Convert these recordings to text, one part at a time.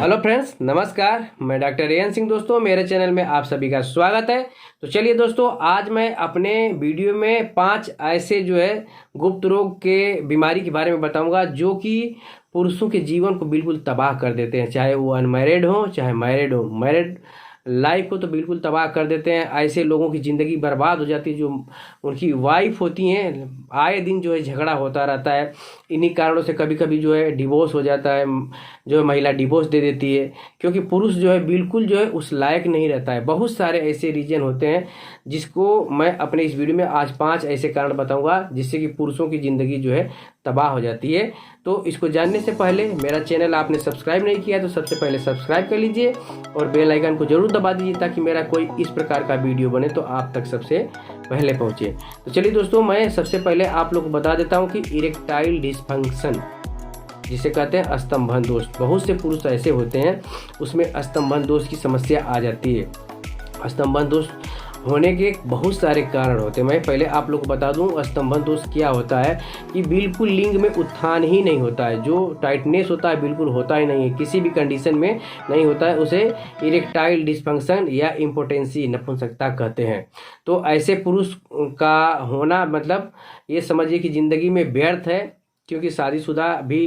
Hello friends, नमस्कार। मैं doctor rayon Singh. दोस्तों, मेरे चैनल में आप सभी का स्वागत है। तो चलिए दोस्तों, आज मैं अपने वीडियो में 5 ऐसे गुप्त रोग के बीमारी के बारे में बताऊंगा जो कि पुरुषों के जीवन को बिल्कुल तबाह कर देते हैं, चाहे वो अनमैरिड हो चाहे मैरिड हो। मैरिड लाइफ को तो बिल्कुल तबाह कर देते हैं। ऐसे लोगों की ज़िंदगी बर्बाद हो जाती है। जो उनकी वाइफ होती हैं, आए दिन झगड़ा होता रहता है। इन्हीं कारणों से कभी कभी डिवोर्स हो जाता है। महिला डिवोर्स दे देती है क्योंकि पुरुष बिल्कुल उस लायक नहीं रहता है। बहुत सारे ऐसे रीजन होते हैं जिसको मैं अपने इस वीडियो में आज 5 ऐसे कारण बताऊंगा जिससे कि पुरुषों की ज़िंदगी तबाह हो जाती है। तो इसको जानने से पहले मेरा चैनल आपने सब्सक्राइब नहीं किया तो सबसे पहले सब्सक्राइब कर लीजिए और बेल आइकन को जरूर दबा दीजिए ताकि मेरा कोई इस प्रकार का वीडियो बने तो आप तक सबसे पहले पहुंचे। तो चलिए दोस्तों, मैं सबसे पहले आप लोग को बता देता हूं कि इरेक्टाइल डिसफंक्शन जिसे कहते हैं स्तंभन दोष। बहुत से पुरुष ऐसे होते हैं उसमें स्तंभन दोष की समस्या आ जाती है। स्तंभन दोष होने के बहुत सारे कारण होते हैं। मैं पहले आप लोग को बता दूं स्तंभन दोष क्या होता है कि बिल्कुल लिंग में उत्थान ही नहीं होता है। जो टाइटनेस होता है बिल्कुल होता ही नहीं है, किसी भी कंडीशन में नहीं होता है। उसे इरेक्टाइल डिसफंक्शन या इम्पोटेंसी, नपुंसकता कहते हैं। तो ऐसे पुरुष का होना मतलब ये समझिए कि ज़िंदगी में व्यर्थ है, क्योंकि शादीशुदा भी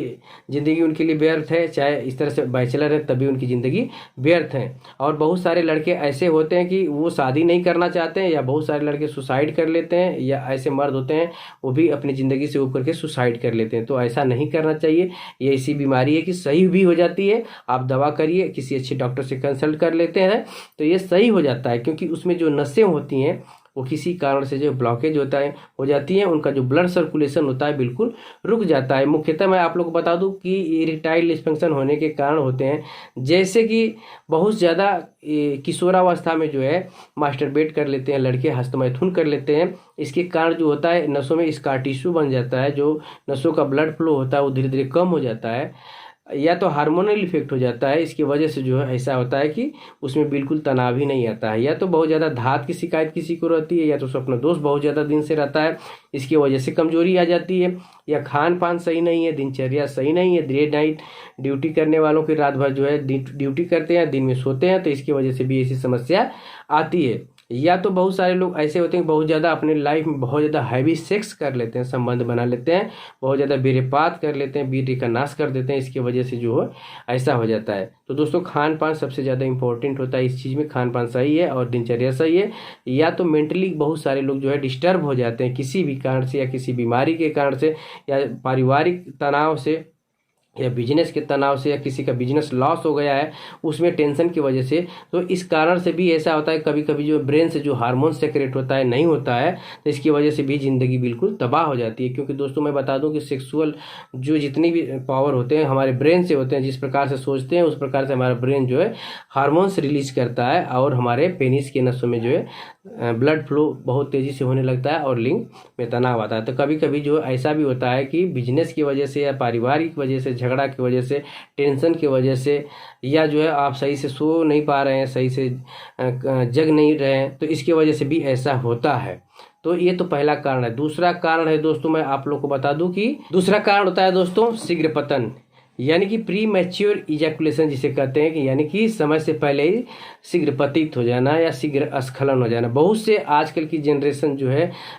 ज़िंदगी उनके लिए व्यर्थ है, चाहे इस तरह से बैचलर है तभी उनकी ज़िंदगी व्यर्थ है। और बहुत सारे लड़के ऐसे होते हैं कि वो शादी नहीं करना चाहते हैं, या बहुत सारे लड़के सुसाइड कर लेते हैं, या ऐसे मर्द होते हैं वो भी अपनी ज़िंदगी से ऊपर के सुसाइड कर लेते हैं। तो ऐसा नहीं करना चाहिए। ये ऐसी बीमारी है कि सही भी हो जाती है। आप दवा करिए, किसी अच्छे डॉक्टर से कंसल्ट कर लेते हैं तो ये सही हो जाता है, क्योंकि उसमें जो नसें होती हैं वो किसी कारण से ब्लॉकेज होता है हो जाती है। उनका जो ब्लड सर्कुलेशन होता है बिल्कुल रुक जाता है। मुख्यतः मैं आप लोग को बता दूं कि इरेक्टाइल डिसफंक्शन होने के कारण होते हैं जैसे कि बहुत ज़्यादा किशोरावस्था में मास्टरबेट कर लेते हैं लड़के, हस्तमैथुन कर लेते हैं। इसके कारण होता है नसों में स्कार टिश्यू बन जाता है। जो नसों का ब्लड फ्लो होता है वो धीरे धीरे कम हो जाता है, या तो हार्मोनल इफेक्ट हो जाता है। इसकी वजह से ऐसा होता है कि उसमें बिल्कुल तनाव ही नहीं आता है। या तो बहुत ज़्यादा धात की शिकायत किसी को रहती है, या तो स्वप्न दोष बहुत ज़्यादा दिन से रहता है, इसकी वजह से कमजोरी आ जाती है। या खान पान सही नहीं है, दिनचर्या सही नहीं है। डे नाइट ड्यूटी करने वालों की रात भर ड्यूटी करते हैं, दिन में सोते हैं, तो इसकी वजह से भी ऐसी समस्या आती है। या तो बहुत सारे लोग ऐसे होते हैं बहुत ज़्यादा अपने लाइफ में बहुत ज़्यादा हैवी सेक्स कर लेते हैं, संबंध बना लेते हैं, बहुत ज़्यादा वीर्यपात कर लेते हैं, वीर्य का नाश कर देते हैं। इसकी वजह से ऐसा हो जाता है। तो दोस्तों, खान पान सबसे ज़्यादा इंपॉर्टेंट होता है इस चीज़ में। खान पान सही है और दिनचर्या सही है। या तो मेंटली बहुत सारे लोग डिस्टर्ब हो जाते हैं किसी भी कारण से, या किसी बीमारी के कारण से, या पारिवारिक तनाव से, या बिजनेस के तनाव से, या किसी का बिजनेस लॉस हो गया है उसमें टेंशन की वजह से। तो इस कारण से भी ऐसा होता है। कभी कभी ब्रेन से हार्मोन सेक्रेट होता है नहीं होता है, तो इसकी वजह से भी ज़िंदगी बिल्कुल तबाह हो जाती है। क्योंकि दोस्तों मैं बता दूं कि सेक्सुअल जितनी भी पावर होते हैं हमारे ब्रेन से होते हैं। जिस प्रकार से सोचते हैं उस प्रकार से हमारा ब्रेन हार्मोन्स रिलीज करता है, और हमारे पेनिस के नसों में ब्लड फ्लो बहुत तेज़ी से होने लगता है और लिंग में तनाव आता है। तो कभी कभी ऐसा भी होता है कि बिजनेस की वजह से, या पारिवारिक वजह से, झगड़ा की वजह से, टेंशन की वजह से, या आप सही से सो नहीं पा रहे हैं, सही से जग नहीं रहे हैं, तो इसकी वजह से भी ऐसा होता है। तो ये तो पहला कारण है। दूसरा कारण है दोस्तों, मैं आप लोग को बता दूं कि दूसरा कारण होता है दोस्तों शीघ्र पतन, यानी कि प्री मैच्योर इजैकुलेशन जिसे कहते हैं, कि यानी कि समय से पहले ही शीघ्र पतित हो जाना या शीघ्र स्खलन हो जाना। बहुत से आजकल की जनरेशन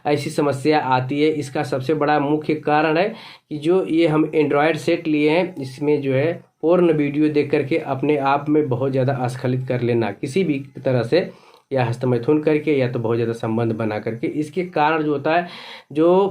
ऐसी समस्या आती है। इसका सबसे बड़ा मुख्य कारण है कि ये हम एंड्रॉयड सेट लिए हैं, इसमें पोर्न वीडियो देख करके अपने आप में बहुत ज़्यादा स्खलित कर लेना किसी भी तरह से, या हस्तमैथुन करके, या तो बहुत ज़्यादा संबंध बना करके। इसके कारण होता है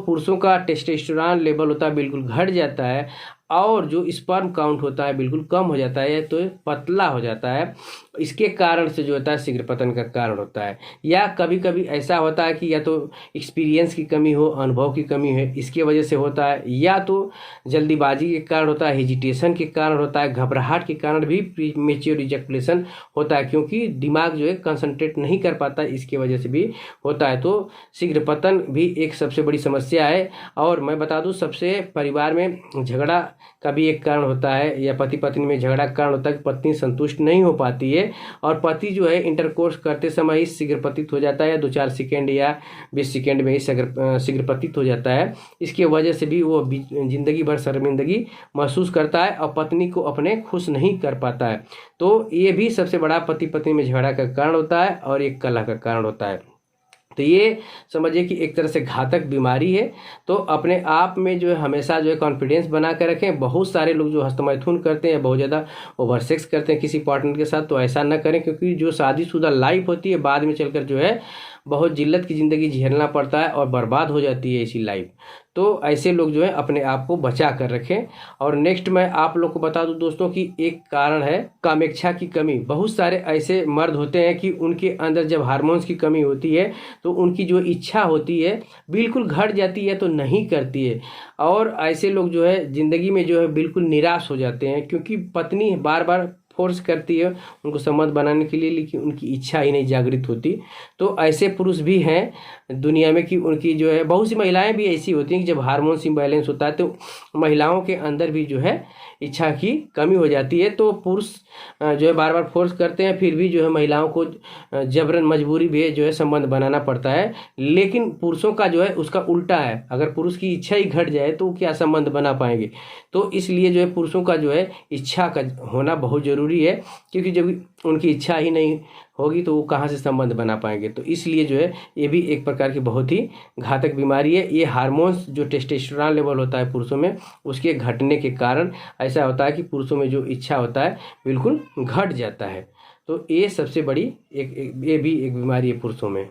पुरुषों का टेस्टोस्टेरोन लेवल होता है बिल्कुल घट जाता है, और स्पर्म काउंट होता है बिल्कुल कम हो जाता है, तो पतला हो जाता है। इसके कारण से होता है शीघ्र पतन का कारण होता है। या कभी कभी ऐसा होता है कि या तो एक्सपीरियंस की कमी हो, अनुभव की कमी है, इसके वजह से होता है। या तो जल्दीबाजी के कारण होता है, हेजिटेशन के कारण होता है, घबराहट के कारण भी प्रीमेच्योर इजैकुलेशन होता है, क्योंकि दिमाग कंसंट्रेट नहीं कर पाता, इसकी वजह से भी होता है। तो शीघ्र पतन भी एक सबसे बड़ी समस्या है। और मैं बता दूं सबसे परिवार में झगड़ा का भी एक कारण होता है, या पति पत्नी में झगड़ा का कारण होता है कि पत्नी संतुष्ट नहीं हो पाती है और पति जो है इंटरकोर्स करते समय ही शीघ्र पतित हो जाता है, 2-4 सेकेंड या 20 सेकेंड में ही शीघ्र पतित हो जाता है। इसकी वजह से भी वो जिंदगी भर शर्मिंदगी महसूस करता है और पत्नी को अपने खुश नहीं कर पाता है। तो ये भी सबसे बड़ा पति पत्नी में झगड़ा का कारण होता है और एक कलह का कारण होता है। तो ये समझिए कि एक तरह से घातक बीमारी है। तो अपने आप में जो है हमेशा जो है कॉन्फिडेंस बना कर रखें। बहुत सारे लोग जो हस्तमैथुन करते हैं, बहुत ज़्यादा ओवर सेक्स करते हैं किसी पार्टनर के साथ, तो ऐसा ना करें, क्योंकि जो शादीशुदा लाइफ होती है बाद में चलकर जो है बहुत जिल्लत की ज़िंदगी झेलना पड़ता है और बर्बाद हो जाती है ऐसी लाइफ। तो ऐसे लोग जो है अपने आप को बचा कर रखें। और नेक्स्ट मैं आप लोग को बता दूं दोस्तों कि एक कारण है कामेच्छा की कमी। बहुत सारे ऐसे मर्द होते हैं कि उनके अंदर जब हार्मोन्स की कमी होती है तो उनकी जो इच्छा होती है बिल्कुल घट जाती है, तो नहीं करती है। और ऐसे लोग जो है ज़िंदगी में जो है बिल्कुल निराश हो जाते हैं, क्योंकि पत्नी बार बार फोर्स करती है उनको संबंध बनाने के लिए, लेकिन उनकी इच्छा ही नहीं जागृत होती। तो ऐसे पुरुष भी हैं दुनिया में कि उनकी जो है, बहुत सी महिलाएं भी ऐसी होती हैं कि जब हार्मोन्स इम्बैलेंस होता है तो महिलाओं के अंदर भी जो है इच्छा की कमी हो जाती है। तो पुरुष जो है बार बार फोर्स करते हैं, फिर भी जो है महिलाओं को जबरन मजबूरी भी जो है संबंध बनाना पड़ता है। लेकिन पुरुषों का जो है उसका उल्टा है, अगर पुरुष की इच्छा ही घट जाए तो क्या संबंध बना पाएंगे। तो इसलिए जो है पुरुषों का जो है इच्छा का होना बहुत ज़रूरी है, क्योंकि जब उनकी इच्छा ही नहीं होगी तो वो कहाँ से संबंध बना पाएंगे। तो इसलिए जो है ये भी एक प्रकार की बहुत ही घातक बीमारी है। ये हार्मोन्स जो टेस्टोस्टेरोन लेवल होता है पुरुषों में, उसके घटने के कारण ऐसा होता है कि पुरुषों में जो इच्छा होता है बिल्कुल घट जाता है। तो ये सबसे बड़ी ये भी एक बीमारी है पुरुषों में।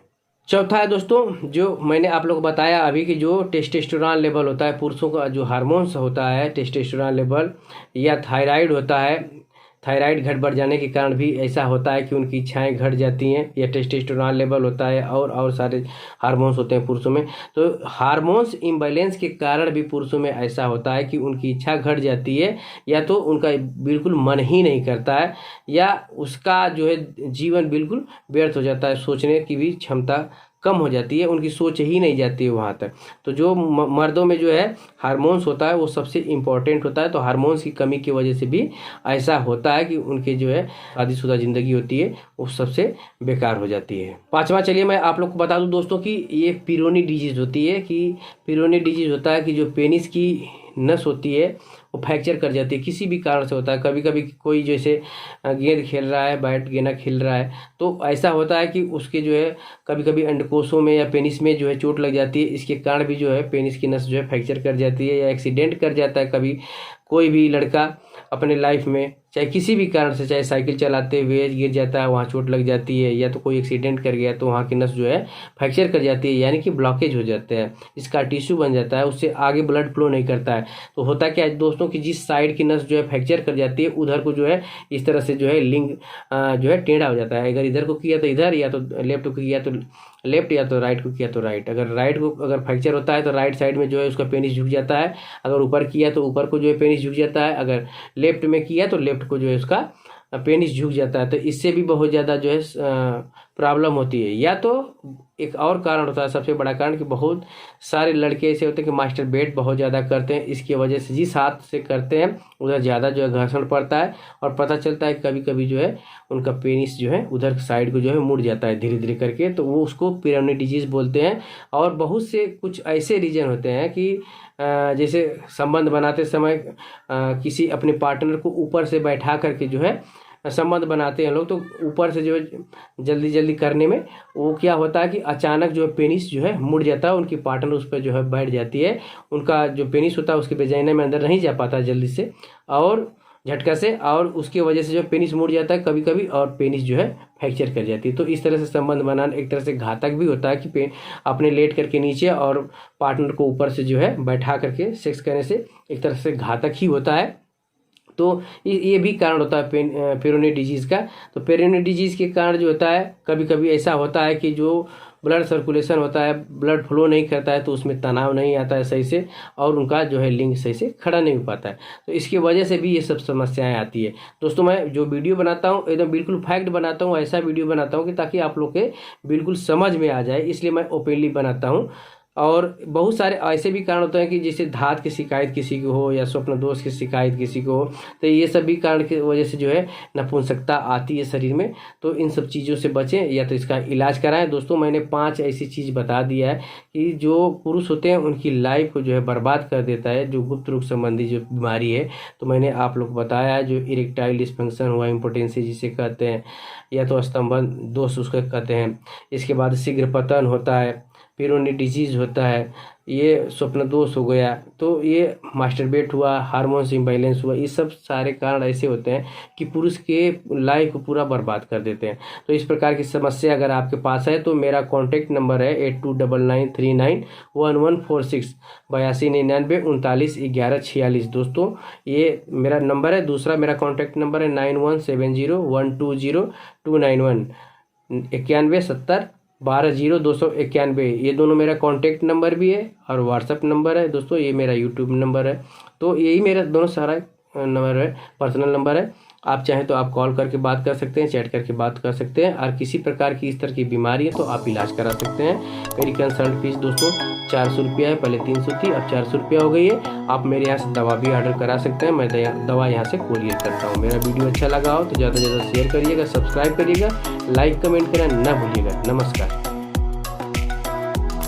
चौथा है दोस्तों, जो मैंने आप लोग को बताया अभी कि जो टेस्टोस्टेरोन लेवल होता है पुरुषों का, जो हार्मोन्स होता है टेस्टोस्टेरोन लेवल, या थायराइड होता है, थायराइड घट बढ़ जाने के कारण भी ऐसा होता है कि उनकी इच्छाएं घट जाती हैं, या टेस्टोस्टेरोन लेवल होता है और सारे हार्मोन्स होते हैं पुरुषों में। तो हार्मोन्स इम्बैलेंस के कारण भी पुरुषों में ऐसा होता है कि उनकी इच्छा घट जाती है, या तो उनका बिल्कुल मन ही नहीं करता है, या उसका जो है जीवन बिल्कुल व्यर्थ हो जाता है, सोचने की भी क्षमता कम हो जाती है, उनकी सोच ही नहीं जाती है वहाँ तक। तो जो मर्दों में जो है हार्मोन्स होता है वो सबसे इम्पोर्टेंट होता है। तो हार्मोन्स की कमी की वजह से भी ऐसा होता है कि उनके जो है शादीशुदा ज़िंदगी होती है वो सबसे बेकार हो जाती है। पांचवा, चलिए मैं आप लोग को बता दूं दोस्तों कि ये पिरोनी डिजीज़ होती है। कि पिरोनी डिजीज़ होता है कि जो पेनिस की नस होती है वो फ्रैक्चर कर जाती है, किसी भी कारण से होता है। कभी कभी कोई जैसे गेंद खेल रहा है, बैट गेना खेल रहा है, तो ऐसा होता है कि उसके जो है कभी कभी अंडकोशों में या पेनिस में जो है चोट लग जाती है। इसके कारण भी जो है पेनिस की नस जो है फ्रैक्चर कर जाती है, या एक्सीडेंट कर जाता है। कभी कोई भी लड़का अपने लाइफ में चाहे किसी भी कारण से, चाहे साइकिल चलाते हुए गिर जाता है, वहाँ चोट लग जाती है, या तो कोई एक्सीडेंट कर गया तो वहाँ की नस जो है फ्रैक्चर कर जाती है, यानी कि ब्लॉकेज हो जाता है, इसका टिश्यू बन जाता है, उससे आगे ब्लड फ्लो नहीं करता है। तो होता क्या है दोस्तों कि जिस साइड की नस जो है फ्रैक्चर कर जाती है उधर को जो है इस तरह से जो है लिंग जो है टेढ़ा हो जाता है। अगर इधर को किया तो इधर, या तो लेफ्ट को किया तो लेफ्ट, या तो राइट को किया तो राइट। अगर राइट को अगर फ्रैक्चर होता है तो राइट साइड में जो है उसका पेनिस झुक जाता है, अगर ऊपर किया तो ऊपर को जो है पेनिस झुक जाता है, अगर लेफ्ट में किया तो लेफ्ट को जो है उसका पेनिस झुक जाता है। तो इससे भी बहुत ज़्यादा जो है प्रॉब्लम होती है। या तो एक और कारण होता है, सबसे बड़ा कारण, कि बहुत सारे लड़के ऐसे होते हैं कि मास्टरबेट बहुत ज़्यादा करते हैं। इसकी वजह से जिस हाथ से करते हैं उधर ज़्यादा जो है घर्षण पड़ता है, और पता चलता है कभी कभी जो है उनका पेनिस जो है उधर साइड को जो है मुड़ जाता है धीरे धीरे करके, तो वो उसको पिरोनी डिजीज़ बोलते हैं। और बहुत से कुछ ऐसे रीजन होते हैं कि जैसे संबंध बनाते समय किसी अपने पार्टनर को ऊपर से बैठा करके जो है संबंध बनाते हैं लोग, तो ऊपर से जो है जल्दी जल्दी करने में वो क्या होता है कि अचानक जो है पेनिस जो है मुड़ जाता है, उनकी पार्टनर उस पर जो है बैठ जाती है, उनका जो पेनिस होता है उसके वेजाइना में अंदर नहीं जा पाता जल्दी से और झटका से, और उसकी वजह से जो पेनिस मुड़ जाता है कभी कभी, और पेनिस जो है फ्रैक्चर कर जाती है। तो इस तरह से संबंध बनाना एक तरह से घातक भी होता है कि अपने लेट करके नीचे और पार्टनर को ऊपर से जो है बैठा करके सेक्स करने से एक तरह से घातक ही होता है। तो ये भी कारण होता है पिरोनी डिजीज़ का। तो पिरोनी डिजीज़ के कारण जो होता है कभी कभी ऐसा होता है कि जो ब्लड सर्कुलेशन होता है, ब्लड फ्लो नहीं करता है, तो उसमें तनाव नहीं आता है सही से, और उनका जो है लिंग सही से खड़ा नहीं हो पाता है। तो इसकी वजह से भी ये सब समस्याएं आती है। दोस्तों मैं जो वीडियो बनाता हूँ एकदम बिल्कुल फैक्ट बनाता हूँ, ऐसा वीडियो बनाता हूँ कि ताकि आप लोग के बिल्कुल समझ में आ जाए, इसलिए मैं ओपनली बनाता हूँ। और बहुत सारे ऐसे भी कारण होते हैं कि जैसे धात की शिकायत किसी को हो या स्वप्न दोष की शिकायत किसी को हो, तो ये सब भी कारण की वजह से जो है नपुंसकता आती है शरीर में। तो इन सब चीज़ों से बचें या तो इसका इलाज कराएं। दोस्तों मैंने 5 ऐसी चीज़ बता दिया है कि जो पुरुष होते हैं उनकी लाइफ को जो है बर्बाद कर देता है, जो गुप्त रोग संबंधी जो बीमारी है। तो मैंने आप लोग बताया है, जो इरेक्टाइल डिस्फंक्शन हुआ, इम्पोटेंसी जिसे कहते हैं, या तो स्तंभन दोष उसको कहते हैं। इसके बाद शीघ्र पतन होता है, पिरोनी डिजीज होता है, ये स्वप्न दोष हो गया, तो ये मास्टरबेट हुआ, हार्मोन्स इम्बैलेंस हुआ। ये सब सारे कारण ऐसे होते हैं कि पुरुष के लाइफ को पूरा बर्बाद कर देते हैं। तो इस प्रकार की समस्या अगर आपके पास है तो मेरा कॉन्टैक्ट नंबर है 8299391146 8299391146। दोस्तों ये मेरा नंबर है। दूसरा मेरा कॉन्टैक्ट नंबर है 9170120291 9170120291। ये दोनों मेरा कॉन्टैक्ट नंबर भी है और व्हाट्सअप नंबर है। दोस्तों ये मेरा यूट्यूब नंबर है। तो यही मेरा दोनों सारा नंबर है, पर्सनल नंबर है। आप चाहें तो आप कॉल करके बात कर सकते हैं, चैट करके बात कर सकते हैं। और किसी प्रकार की इस तरह की बीमारी है तो आप इलाज करा सकते हैं। मेरी कंसल्ट फीस दोस्तों 400 रुपया है, पहले 300 थी, अब 400 रुपया हो गई है। आप मेरे यहाँ से दवा भी ऑर्डर करा सकते हैं, मैं दवा यहाँ से कोरियर करता हूँ। मेरा वीडियो अच्छा लगा हो तो ज़्यादा से ज़्यादा शेयर करिएगा, सब्सक्राइब करिएगा, लाइक कमेंट करना ना भूलिएगा। नमस्कार।